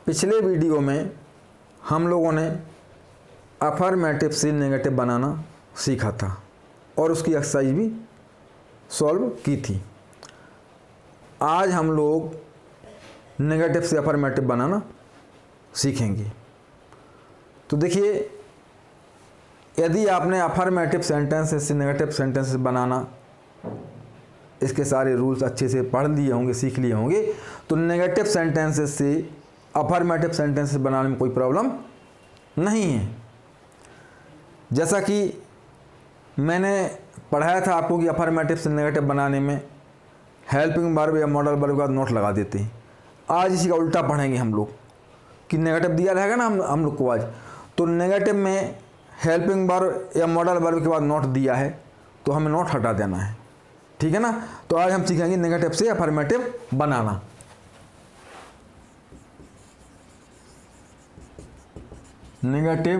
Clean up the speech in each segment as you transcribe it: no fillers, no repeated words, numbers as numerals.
पिछले वीडियो में हम लोगों ने अफर्मेटिव से नेगेटिव बनाना सीखा था और उसकी एक्सरसाइज भी सॉल्व की थी। आज हम लोग नेगेटिव से अफर्मेटिव बनाना सीखेंगे। तो देखिए, यदि आपने अफर्मेटिव सेंटेंसेस से नेगेटिव सेंटेंसेस बनाना इसके सारे रूल्स अच्छे से पढ़ लिए होंगे, सीख लिए होंगे, तो नेगेटिव सेंटेंसेस से अफर्मेटिव सेंटेंसेस बनाने में कोई प्रॉब्लम नहीं है। जैसा कि मैंने पढ़ाया था आपको कि अफर्मेटिव से नेगेटिव बनाने में हेल्पिंग वर्ब या मॉडल वर्ब का नोट लगा देते हैं। आज इसी का उल्टा पढ़ेंगे हम लोग कि नेगेटिव दिया रहेगा ना हम लोग को आज, तो नेगेटिव में हेल्पिंग वर्ब या मॉडल वर्ब के बाद नोट दिया है तो हमें नोट हटा देना है, ठीक है ना। तो आज हम सीखेंगे नेगेटिव से अफर्मेटिव बनाना। नेगेटिव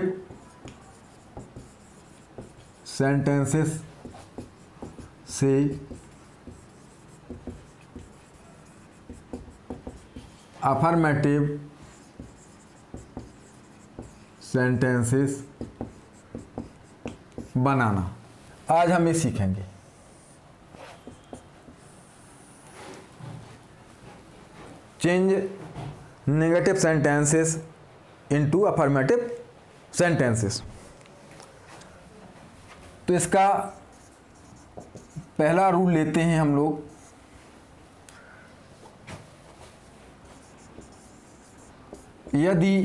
सेंटेंसेस से अफर्मेटिव सेंटेंसेस बनाना आज हम ये सीखेंगे। Change negative sentences into affirmative sentences. तो इसका पहला रूल लेते हैं हम लोग। यदि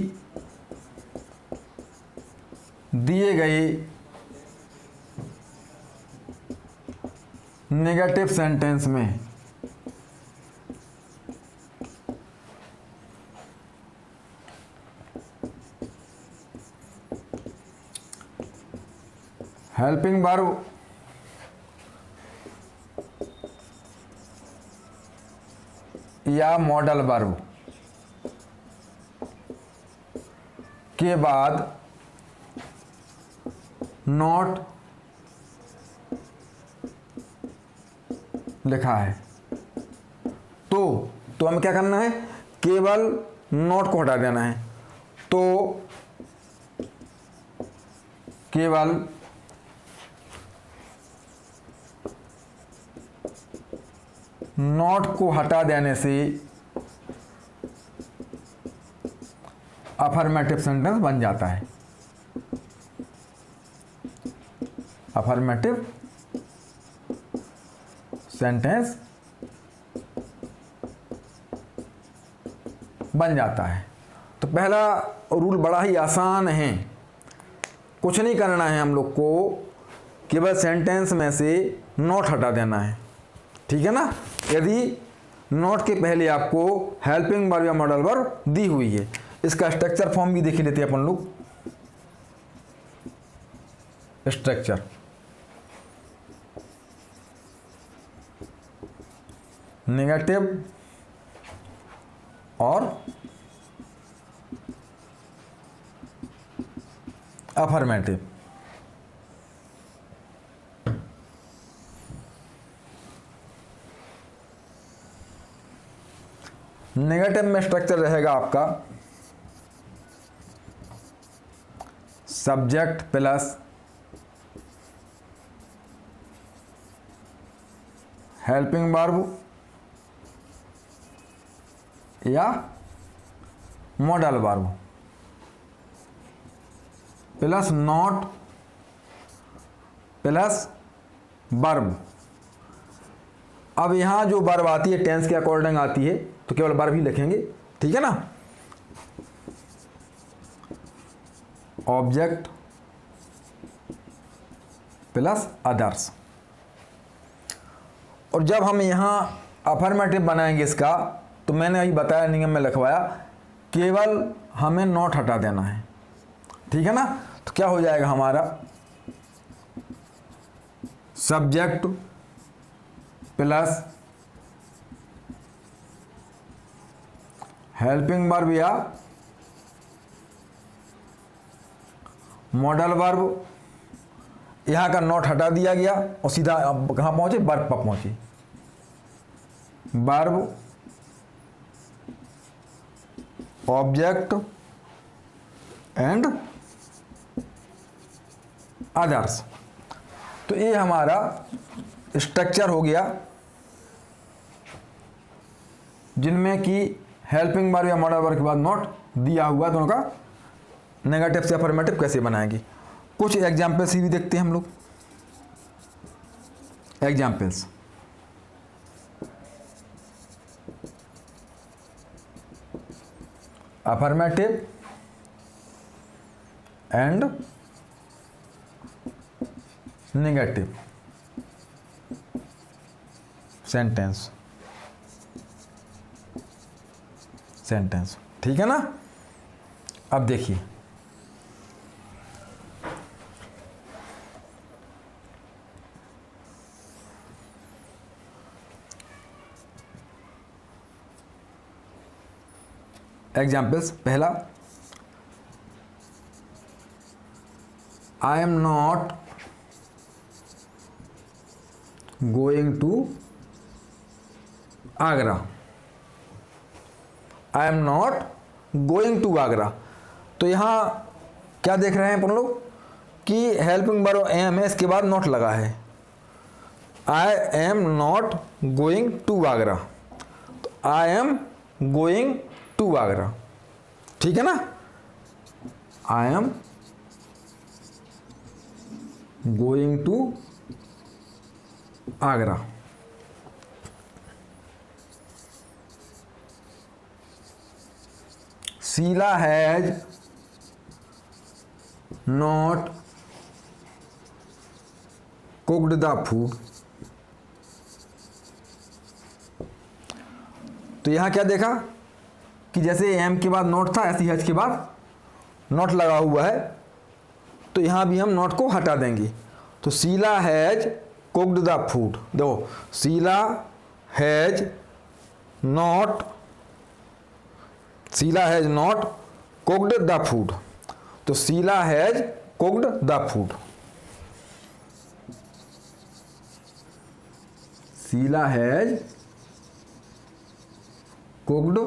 दिए गए नेगेटिव सेंटेंस में हेल्पिंग वर्ब या मॉडल वर्ब के बाद नॉट लिखा है तो हमें क्या करना है, केवल नॉट को हटा देना है। तो केवल नॉट को हटा देने से अफर्मेटिव सेंटेंस बन जाता है। अफर्मेटिव सेंटेंस बन जाता है। तो पहला रूल बड़ा ही आसान है, कुछ नहीं करना है हम लोग को, केवल सेंटेंस में से नॉट हटा देना है, ठीक है ना। यदि नॉट के पहले आपको हेल्पिंग वर्ब या मॉडल वर्ब दी हुई है, इसका स्ट्रक्चर फॉर्म भी देख लेते हैं अपन लोग। स्ट्रक्चर नेगेटिव और अफर्मेटिव। नेगेटिव में स्ट्रक्चर रहेगा आपका सब्जेक्ट प्लस हेल्पिंग वर्ब या modal verb plus not plus verb. अब यहाँ जो वर्ब आती है टेंस के अकॉर्डिंग आती है तो केवल वर्ब ही लिखेंगे, ठीक है ना। Object plus others. और जब हम यहाँ अफर्मेटिव बनाएंगे इसका, तो मैंने अभी बताया, नियम में लिखवाया, केवल हमें नॉट हटा देना है, ठीक है ना। तो क्या हो जाएगा हमारा, सब्जेक्ट प्लस हेल्पिंग वर्ब या मॉडल वर्ब, यहाँ का नॉट हटा दिया गया और सीधा अब कहाँ पहुँचे, वर्ब पर पहुँचे। Verb object and others. तो ये हमारा स्ट्रक्चर हो गया जिनमें कि हेल्पिंग वर्ब या मॉडल वर्ब के बाद नॉट दिया हुआ, तो उनका नेगेटिव से अफर्मेटिव कैसे बनाएंगे। कुछ एग्जाम्पल्स भी देखते हैं हम लोग। Examples, affirmative and negative sentence, ठीक है ना। अब देखिए, एग्जाम्पल्स। पहला, I am not going to Agra. I am not going to Agra. तो यहाँ क्या देख रहे हैं अपन लोग कि हेल्पिंग वर्ब एम है, इसके बाद नॉट लगा है। I am not going to Agra, तो I am going to Agra, ठीक है ना। I am going to Agra. Sheela has not cooked the food. तो यहां क्या देखा कि जैसे एम के बाद नॉट था, ऐसे हैज के बाद नॉट लगा हुआ है, तो यहां भी हम नॉट को हटा देंगे। तो Sheela has cooked the food. देखो, Sheela has not cooked the food. तो Sheela has cooked the food. Sheela has cooked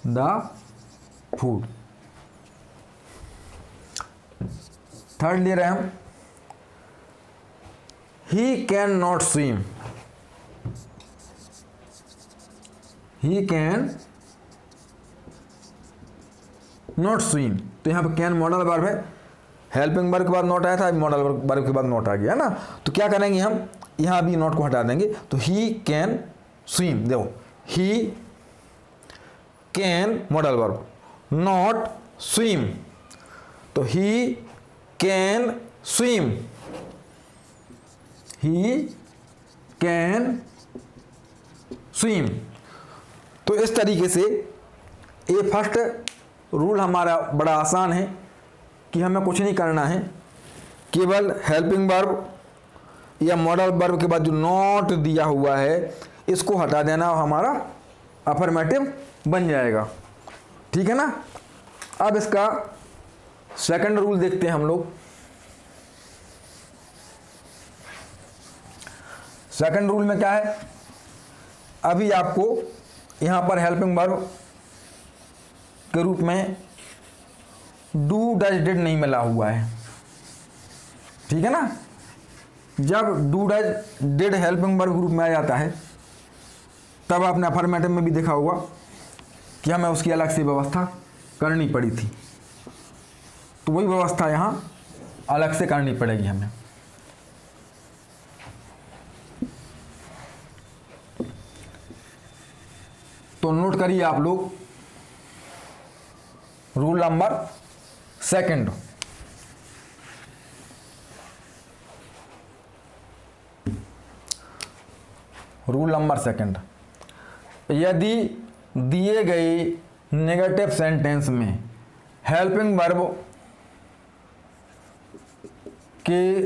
the food. Third ले रहे हैं हम, he can not swim. He can not swim. तो यहाँ पे कैन मॉडल वर्ब है, हेल्पिंग वर्ब के बाद नॉट आया था, मॉडल वर्ब के बाद नॉट आ गया ना। तो क्या करेंगे हम, यहाँ भी नॉट को हटा देंगे। तो ही कैन स्विम। देखो, he can modal verb, not swim. तो he can swim. He can swim. तो इस तरीके से ये फर्स्ट रूल हमारा बड़ा आसान है कि हमें कुछ नहीं करना है, केवल हेल्पिंग वर्ब या मॉडल वर्ब के बाद जो नॉट दिया हुआ है इसको हटा देना और हमारा अफर्मेटिव बन जाएगा, ठीक है ना। अब इसका सेकंड रूल देखते हैं हम लोग। सेकंड रूल में क्या है, अभी आपको यहाँ पर हेल्पिंग वर्ब के रूप में डू डज डिड नहीं मिला हुआ है, ठीक है ना। जब do does did helping verb group में आ जाता है तब आपने अफर्मेटिव में भी देखा होगा कि हमें उसकी अलग से व्यवस्था करनी पड़ी थी। तो वही व्यवस्था यहाँ अलग से करनी पड़ेगी हमें। तो नोट करिए आप लोग rule number second. Rule number second, यदि दिए गए नेगेटिव सेंटेंस में हेल्पिंग वर्ब के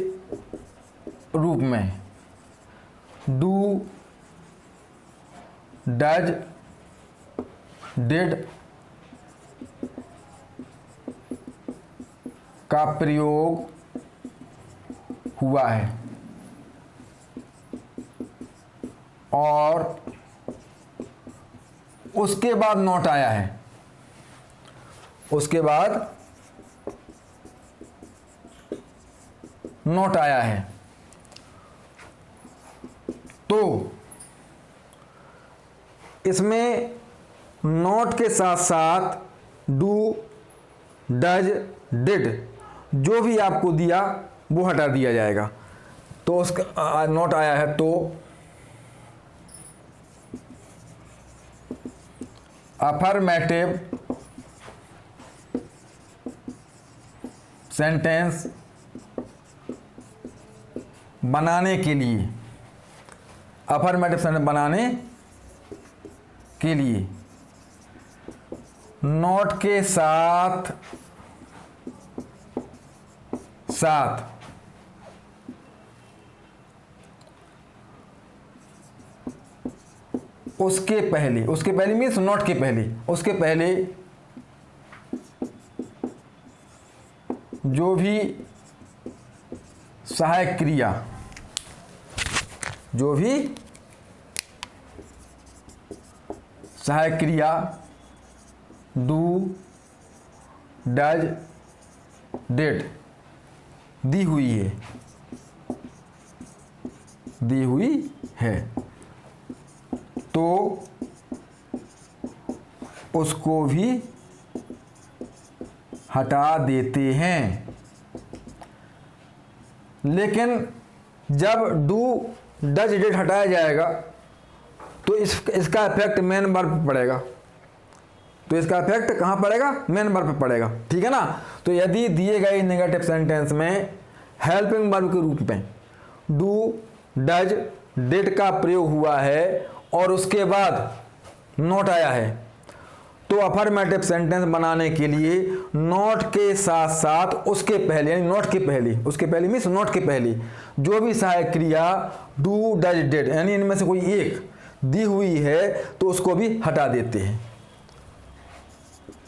रूप में डू, डज, डिड का प्रयोग हुआ है और उसके बाद नॉट आया है, उसके बाद नॉट आया है, तो इसमें नॉट के साथ साथ डू, डज, डिड जो भी आपको दिया वो हटा दिया जाएगा। तो उसका नॉट आया है तो अफर्मेटिव सेंटेंस बनाने के लिए, अफर्मेटिव सेंटेंस बनाने के लिए नॉट के साथ उसके पहले मीन्स नॉट के पहले, उसके पहले जो भी सहायक क्रिया, जो भी सहायक क्रिया डू, डज, डिड दी हुई है तो उसको भी हटा देते हैं। लेकिन जब डू, डज, डिड हटाया जाएगा तो इसका इफेक्ट मेन वर्ब पे पड़ेगा, तो इसका इफेक्ट कहाँ पड़ेगा? मेन वर्ब पे पड़ेगा, ठीक है ना। तो यदि दिए गए नेगेटिव सेंटेंस में हेल्पिंग वर्ब के रूप में डू, डज, डिड का प्रयोग हुआ है और उसके बाद नॉट आया है तो अफर्मेटिव सेंटेंस बनाने के लिए नॉट के साथ साथ उसके पहले, यानी नॉट के पहले, उसके पहले मीन्स नॉट के पहले जो भी सहायक क्रिया डू, डज, डिड यानी इनमें से कोई एक दी हुई है तो उसको भी हटा देते हैं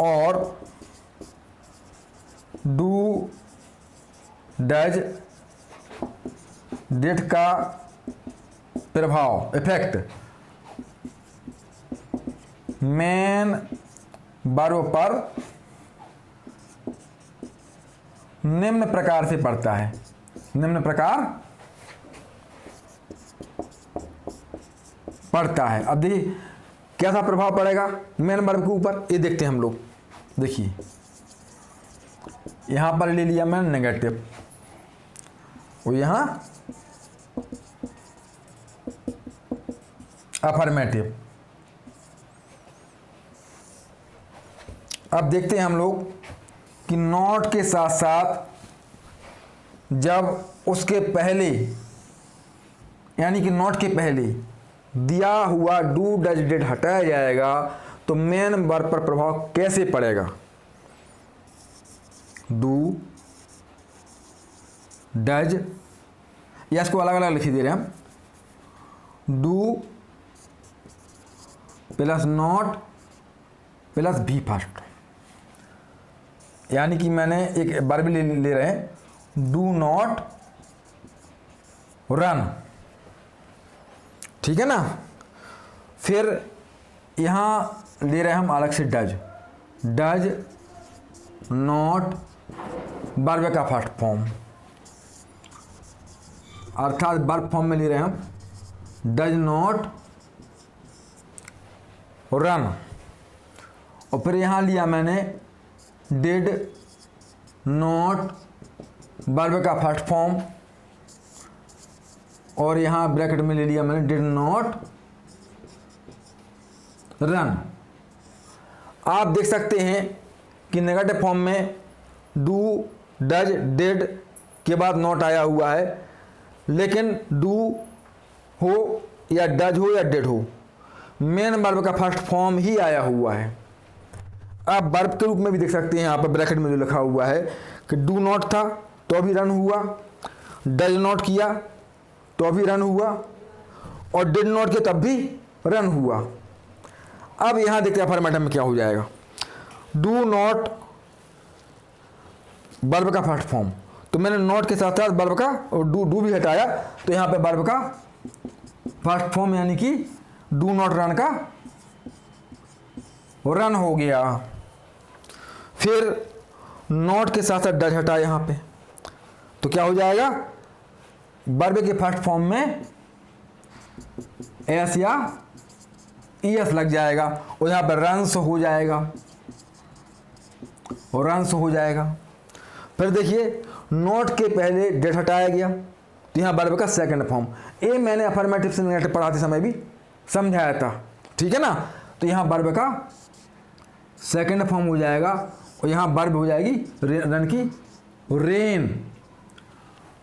और डू, डज, डिड का प्रभाव, इफेक्ट मेन वर्ब पर निम्न प्रकार से पड़ता है, निम्न प्रकार पड़ता है। अब देखिए कैसा प्रभाव पड़ेगा मेन वर्ब के ऊपर, ये देखते हैं हम लोग। देखिए यहां पर ले लिया मैंने नेगेटिव, और यहां अफर्मेटिव। अब देखते हैं हम लोग कि नॉट के साथ साथ जब उसके पहले, यानी कि नॉट के पहले दिया हुआ डू, डज, डिड हटाया जाएगा तो मेन वर्ब पर प्रभाव कैसे पड़ेगा? डू, डज, या इसको अलग अलग लिख दे रहे हैं हम, do plus not plus B first, यानी कि मैंने एक वर्ब ले रहे हैं डू नॉट रन, ठीक है ना। फिर यहां ले रहे हैं हम अलग से डज, डज नॉट वर्ब का फर्स्ट फॉर्म, अर्थात वर्ब फॉर्म में ले रहे हैं हम डज नॉट रन। और फिर यहां लिया मैंने डिड नॉट वर्ब का फर्स्ट फॉर्म, और यहां ब्रैकेट में ले लिया मैंने डिड नॉट रन। आप देख सकते हैं कि नेगेटिव फॉर्म में डू, डज, डिड के बाद नॉट आया हुआ है, लेकिन डू हो या डज हो या डिड हो, मेन वर्ब का फर्स्ट फॉर्म ही आया हुआ है। आप वर्ब के रूप में भी देख सकते हैं, यहाँ पर ब्रैकेट में जो लिखा हुआ है कि डू नॉट था तो अभी रन हुआ, डज नॉट किया तो अभी रन हुआ, और डिड नॉट किया तब भी रन हुआ। अब यहाँ देखते हैं अफर्मेटिव में क्या हो जाएगा। डू नॉट वर्ब का फर्स्ट फॉर्म, तो मैंने नॉट के साथ साथ वर्ब का और डू भी हटाया, तो यहाँ पे वर्ब का फर्स्ट फॉर्म यानी कि डू नॉट रन का रन हो गया। फिर नॉट के साथ साथ डज हटा यहाँ पे, तो क्या हो जाएगा, वर्ब के फर्स्ट फॉर्म में एस या ईएस लग जाएगा और यहाँ पर रन्स हो जाएगा और रन्स हो जाएगा। फिर देखिए नॉट के पहले डेट हटाया गया तो यहाँ वर्ब का सेकंड फॉर्म, ये मैंने अफर्मेटिव से नेगेटिव पढ़ाते समय भी समझाया था, ठीक है ना। तो यहाँ वर्ब का सेकंड फॉर्म हो जाएगा और यहाँ वर्ब हो जाएगी रन की रेन।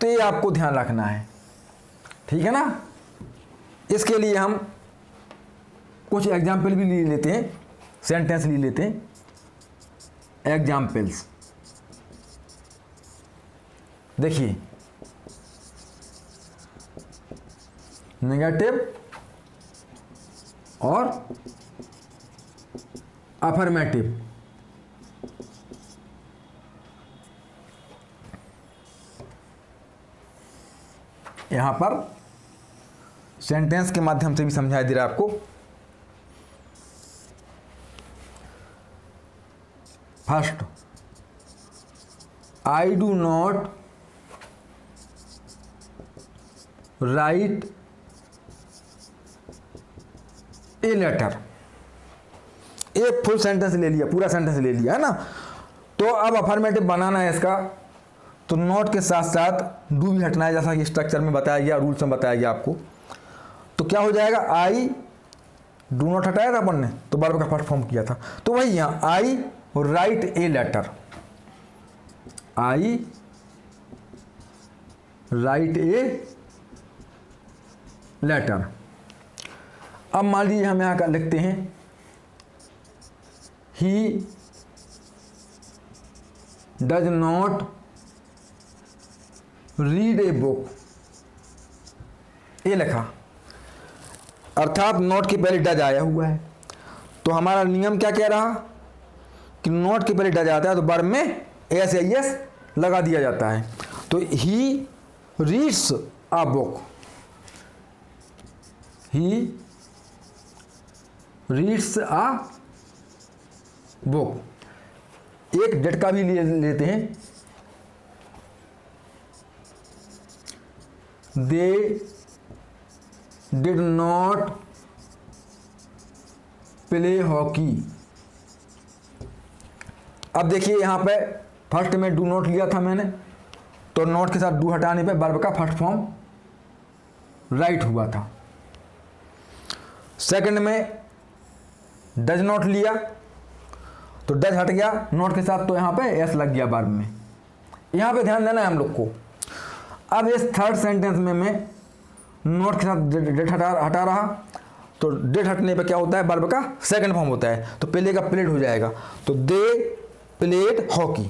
तो ये आपको ध्यान रखना है, ठीक है ना। इसके लिए हम कुछ एग्जाम्पल भी ले लेते हैं, सेंटेंस ले लेते हैं एग्जाम्पल्स। देखिए नेगेटिव और अफर्मेटिव। यहां पर सेंटेंस के माध्यम से भी समझाई दे रहा है आपको। First, I do not write a letter. एक फुल सेंटेंस ले लिया, पूरा सेंटेंस ले लिया है ना। तो अब अफर्मेटिव बनाना है इसका, तो नॉट के साथ साथ डू भी हटना है, जैसा कि स्ट्रक्चर में बताया गया, रूल्स में बताया गया आपको। तो क्या हो जाएगा, आई डू नॉट हटाया था अपन ने, तो वर्ब का फर्स्ट फॉर्म किया था, तो वही यहाँ I write a letter, I write a letter. अब मान लीजिए हम यहाँ का लिखते हैं he does not read a book, ये लिखा, अर्थात नॉट के पहले डज आया हुआ है। तो हमारा नियम क्या कह रहा कि नॉट के पहले डज आता है तो वर्ब में एस या एस लगा दिया जाता है। तो he reads a book, he reads a book. एक डेट का भी लेते हैं, they did not play hockey. अब देखिए यहां पे फर्स्ट में डू नॉट लिया था मैंने, तो नॉट के साथ डू हटाने पे वर्ब का फर्स्ट फॉर्म राइट हुआ था। सेकंड में डज नॉट लिया तो डज हट गया नॉट के साथ, तो यहां पे एस लग गया वर्ब में। यहां पे ध्यान देना है हम लोग को। अब इस थर्ड सेंटेंस में मैं नॉट के साथ डेट हटा रहा, तो डेट हटने पे क्या होता है, वर्ब का सेकंड फॉर्म होता है, तो पहले का प्लेड हो जाएगा। तो they played hockey,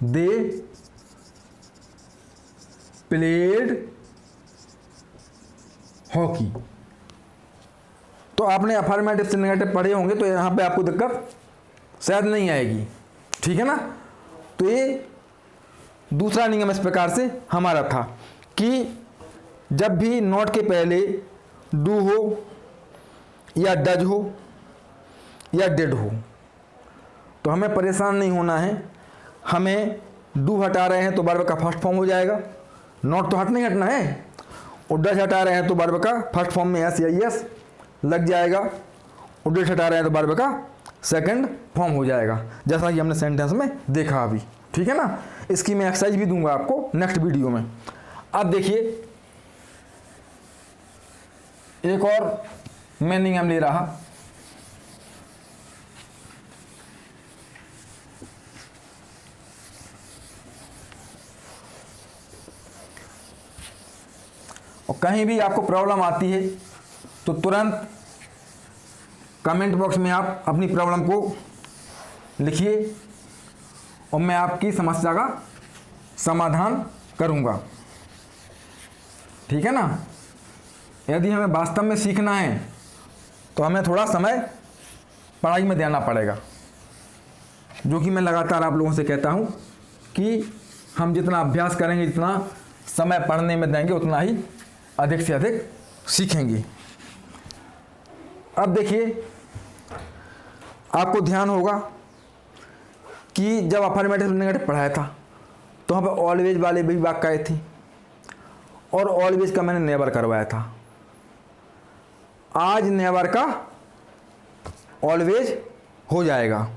they played hockey. तो आपने अफर्मेटिव से नेगेटिव पढ़े होंगे, तो यहां पे आपको दिक्कत शायद नहीं आएगी, ठीक है ना। तो ये दूसरा नियम इस प्रकार से हमारा था कि जब भी नॉट के पहले डू हो या डज हो या डिड हो तो हमें परेशान नहीं होना है। हमें डू हटा रहे हैं तो वर्ब का फर्स्ट फॉर्म हो जाएगा, नॉट तो नहीं हटना है, और डज हटा रहे हैं तो वर्ब का फर्स्ट फॉर्म में एस या एस लग जाएगा, और डिड हटा रहे हैं तो वर्ब का सेकंड फॉर्म हो जाएगा, जैसा कि हमने सेंटेंस में देखा अभी, ठीक है ना। इसकी मैं एक्सरसाइज भी दूंगा आपको नेक्स्ट वीडियो में। अब देखिए एक और मैं नियम ले रहा, और कहीं भी आपको प्रॉब्लम आती है तो तुरंत कमेंट बॉक्स में आप अपनी प्रॉब्लम को लिखिए और मैं आपकी समस्या का समाधान करूंगा, ठीक है ना। यदि हमें वास्तव में सीखना है तो हमें थोड़ा समय पढ़ाई में देना पड़ेगा, जो कि मैं लगातार आप लोगों से कहता हूं कि हम जितना अभ्यास करेंगे, जितना समय पढ़ने में देंगे, उतना ही अधिक से अधिक सीखेंगे। अब देखिए, आपको ध्यान होगा कि जब अफर्मेटिव नेगेटिव पढ़ाया था तो वहाँ पर ऑलवेज वाले भी वाक्य आए थी और ऑलवेज का मैंने नेवर करवाया था। आज नेवर का ऑलवेज हो जाएगा।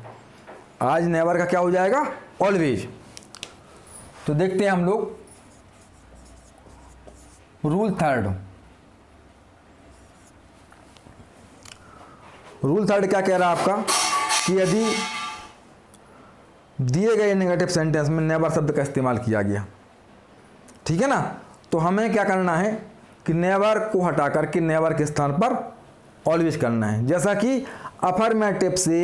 आज नेवर का क्या हो जाएगा? ऑलवेज। तो देखते हैं हम लोग रूल थर्ड। रूल थर्ड क्या कह रहा है आपका कि यदि दिए गए नेगेटिव सेंटेंस में नेवर शब्द का इस्तेमाल किया गया, ठीक है ना, तो हमें क्या करना है कि नेवर को हटा करके नेवर के स्थान पर ऑलवेज करना है। जैसा कि अफर्मेटिव से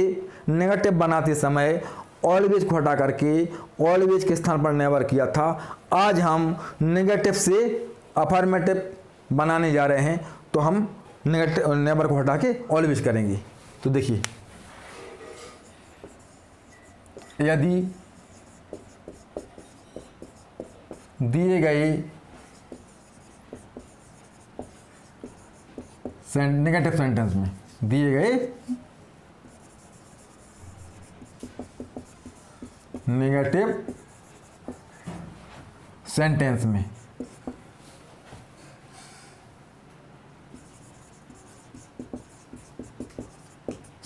नेगेटिव बनाते समय ऑलवेज को हटा करके ऑलवेज के स्थान पर नेवर किया था, आज हम नेगेटिव से अफर्मेटिव बनाने जा रहे हैं तो हम नेगेटिव नेवर को हटा के ऑलवेज करेंगे। तो देखिए, यदि दिए गए नेगेटिव सेंटेंस में, दिए गए नेगेटिव सेंटेंस में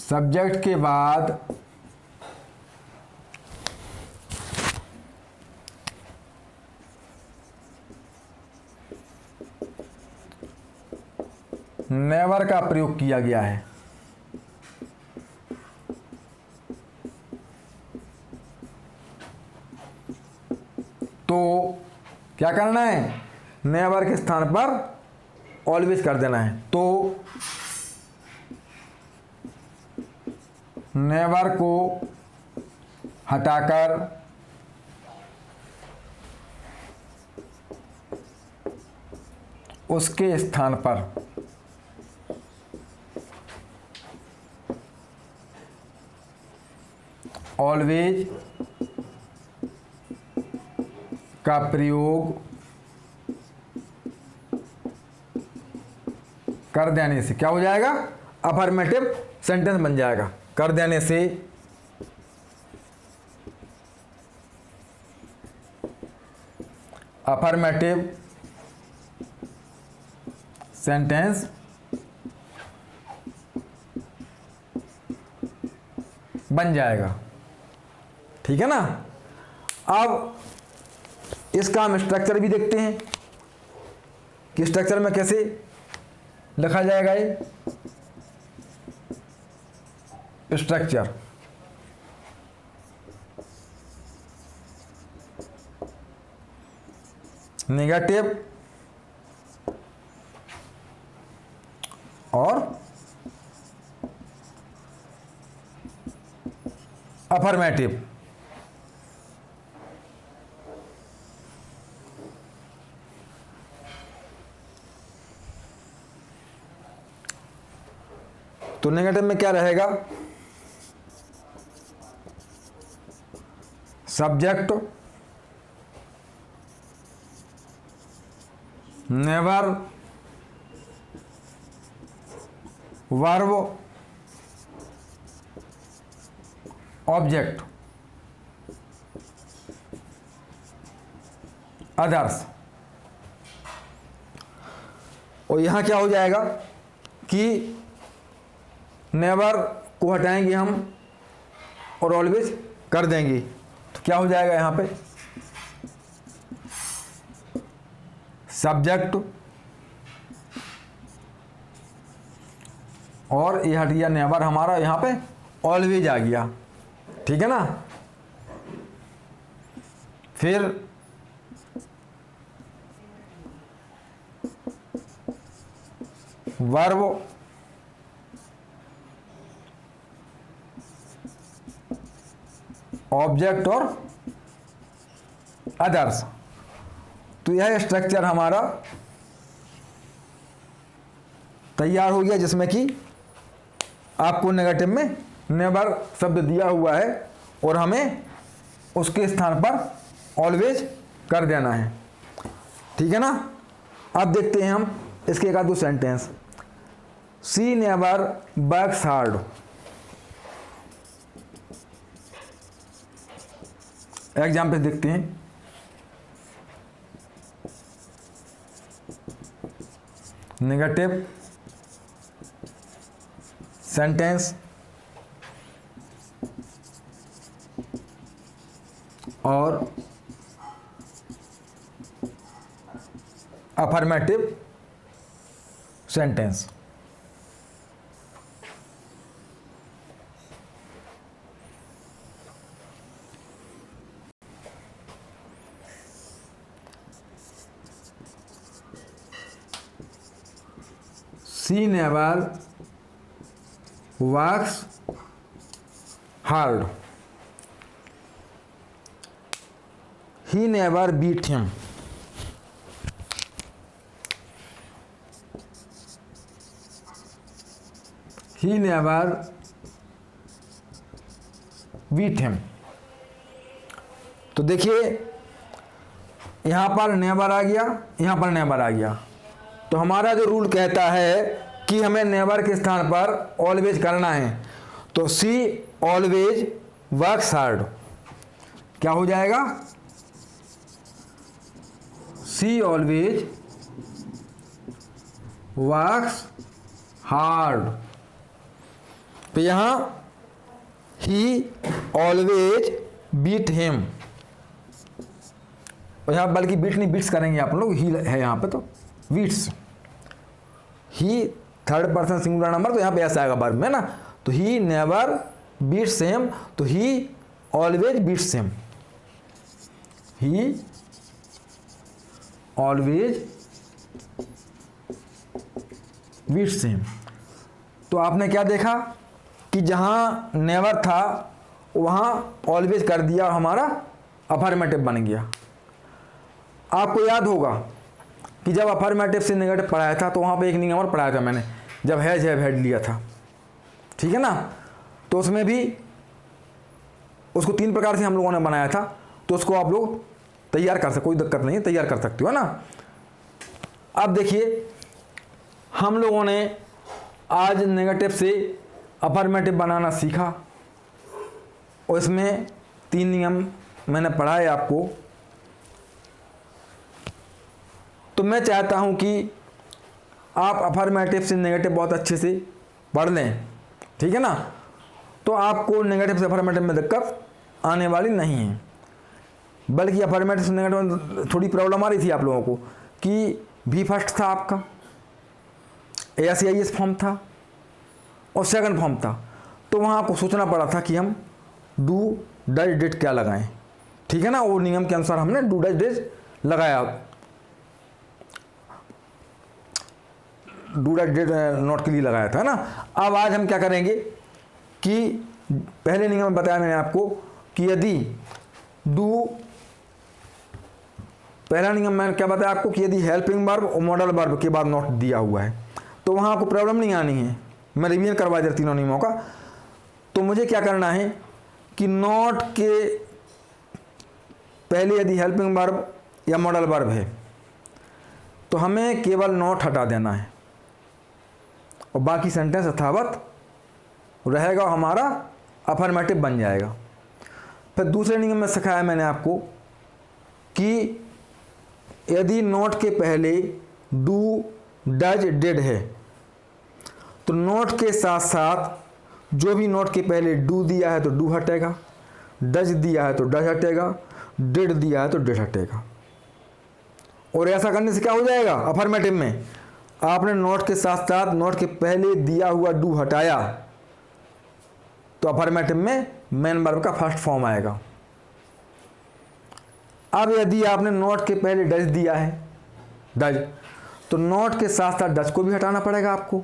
सब्जेक्ट के बाद नेवर का प्रयोग किया गया है तो क्या करना है? नेवर के स्थान पर ऑलवेज कर देना है। तो नेवर को हटाकर उसके स्थान पर ऑलवेज का प्रयोग कर देने से क्या हो जाएगा? अफर्मेटिव सेंटेंस बन जाएगा। कर देने से अफर्मेटिव सेंटेंस बन जाएगा, ठीक है ना। अब इसका हम स्ट्रक्चर भी देखते हैं कि स्ट्रक्चर में कैसे लिखा जाएगा। ये स्ट्रक्चर नेगेटिव और अफर्मेटिव। तो नेगेटिव में क्या रहेगा? Subject, never, verb, object, others. और यहां क्या हो जाएगा कि नेवर को हटाएंगे हम और ऑलवेज कर देंगे, तो क्या हो जाएगा यहां पे? सब्जेक्ट और ये हट गया नेवर, हमारा यहां पे ऑलवेज आ गया, ठीक है ना। फिर वर्ब, ऑब्जेक्ट और अदर्स। तो यह स्ट्रक्चर हमारा तैयार हो गया, जिसमें कि आपको नेगेटिव में नेवर शब्द दिया हुआ है और हमें उसके स्थान पर ऑलवेज कर देना है, ठीक है ना। अब देखते हैं हम इसके एक आध दो सेंटेंस। सी नेवर वर्क्स हार्ड। एग्जाम्पल देखते हैं। नेगेटिव सेंटेंस और affirmative sentence. She never works hard. He never beat him. He never beat him. तो देखिए यहाँ पर नेवर आ गया, यहाँ पर नेवर आ गया। तो हमारा जो रूल कहता है कि हमें नेवर के स्थान पर ऑलवेज करना है, तो सी ऑलवेज वर्क्स हार्ड क्या हो जाएगा? सी ऑलवेज वर्क्स हार्ड। तो यहाँ ही ऑलवेज बीट हिम, और यहाँ बल्कि बीट नहीं बीट्स करेंगे आप लोग, ही है यहाँ पे तो बीट्स। ही थर्ड पर्सन सिंगुलर नंबर, तो यहाँ पे ऐसा आएगा वर्ब में ना। तो ही नेवर बीट्स हिम, तो he always beats him. He always beats him. तो आपने क्या देखा कि जहाँ नेवर था वहाँ ऑलवेज कर दिया, हमारा अफर्मेटिव बन गया। आपको याद होगा कि जब अफर्मेटिव से नेगेटिव पढ़ाया था तो वहाँ पे एक नियम और पढ़ाया था मैंने, जब हैज हैव हैड लिया था, ठीक है ना। तो उसमें भी उसको 3 प्रकार से हम लोगों ने बनाया था, तो उसको आप लोग तैयार कर सकते, कोई दिक्कत नहीं है, तैयार कर सकते हो ना। अब देखिए हम लोगों ने आज नेगेटिव से अफर्मेटिव बनाना सीखा, और इसमें 3 नियम मैंने पढ़ाए आपको। तो मैं चाहता हूं कि आप अफर्मेटिव से नेगेटिव बहुत अच्छे से पढ़ लें, ठीक है ना। तो आपको नेगेटिव से अफर्मेटिव में दिक्कत आने वाली नहीं है, बल्कि अफर्मेटिव से नेगेटिव में थोड़ी प्रॉब्लम आ रही थी आप लोगों को कि भी फर्स्ट था आपका, AS फॉर्म था और सेकंड फॉर्म था। तो वहाँ आपको सोचना पड़ा था कि हम डू डज डिड क्या लगाएं, ठीक है ना। वो नियम के अनुसार हमने डू डज डिड लगाया, डू डज डिड नॉट के लिए लगाया था ना। अब आज हम क्या करेंगे कि पहले नियम में बताया मैंने आपको कि यदि डू, पहला नियम मैंने क्या बताया आपको कि यदि हेल्पिंग वर्ब और मॉडल वर्ब के बाद नॉट दिया हुआ है तो वहाँ आपको प्रॉब्लम नहीं आनी है। मैं रिवीजन करवा दिया तीनों नियमों का। तो मुझे क्या करना है कि नॉट के पहले यदि हेल्पिंग वर्ब या मॉडल वर्ब है तो हमें केवल नॉट हटा देना है और बाकी सेंटेंस यथावत रहेगा, हमारा अफर्मेटिव बन जाएगा। फिर दूसरे नियम में सिखाया मैंने आपको कि यदि नॉट के पहले डू डज डिड है तो नॉट के साथ साथ जो भी नॉट के पहले डू दिया है तो डू हटेगा, डज दिया है तो डज हटेगा, डिड दिया है तो डिड हटेगा। और ऐसा करने से क्या हो जाएगा, अफर्मेटिव में आपने नॉट के साथ साथ नॉट के पहले दिया हुआ डू हटाया तो अफर्मेटिव में मेन वर्ब का फर्स्ट फॉर्म आएगा। अब यदि आपने नॉट के पहले डज दिया है, डज, तो नॉट के साथ साथ डज को भी हटाना पड़ेगा आपको,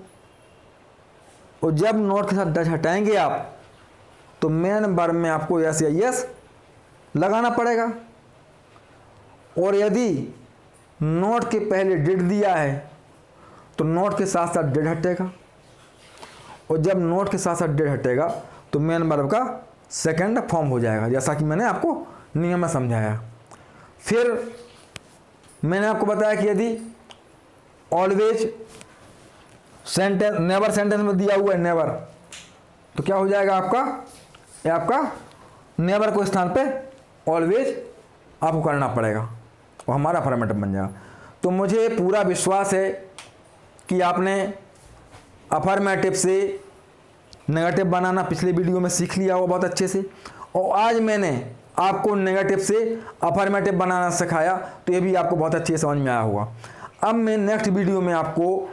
और जब नॉट के साथ डज हटाएंगे आप तो मेन वर्ब में आपको यस या यस लगाना पड़ेगा। और यदि नॉट के पहले डिड दिया है तो नॉट के साथ साथ डिड हटेगा, और जब नॉट के साथ साथ डिड हटेगा तो मेन वर्ब का सेकंड फॉर्म हो जाएगा, जैसा कि मैंने आपको नियम में समझाया। फिर मैंने आपको बताया कि यदि ऑलवेज सेंटेंस, नेवर सेंटेंस में दिया हुआ है नेवर, तो क्या हो जाएगा आपका, ये आपका नेवर को स्थान पे ऑलवेज आपको करना पड़ेगा और हमारा अफर्मेटिव बन जाएगा। तो मुझे पूरा विश्वास है कि आपने अफर्मेटिव से नेगेटिव बनाना पिछले वीडियो में सीख लिया होगा बहुत अच्छे से, और आज मैंने आपको नेगेटिव से अफर्मेटिव बनाना सिखाया, तो ये भी आपको बहुत अच्छे से समझ में आया होगा। अब मैं नेक्स्ट वीडियो में आपको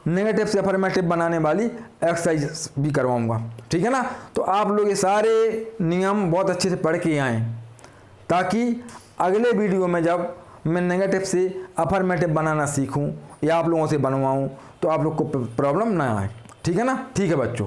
नेगेटिव से अफर्मेटिव बनाने वाली एक्सरसाइज भी करवाऊंगा, ठीक है ना। तो आप लोग ये सारे नियम बहुत अच्छे से पढ़ के आएँ, ताकि अगले वीडियो में जब मैं नेगेटिव से अफर्मेटिव बनाना सीखूं या आप लोगों से बनवाऊं तो आप लोग को प्रॉब्लम ना आए, ठीक है ना। ठीक है बच्चों।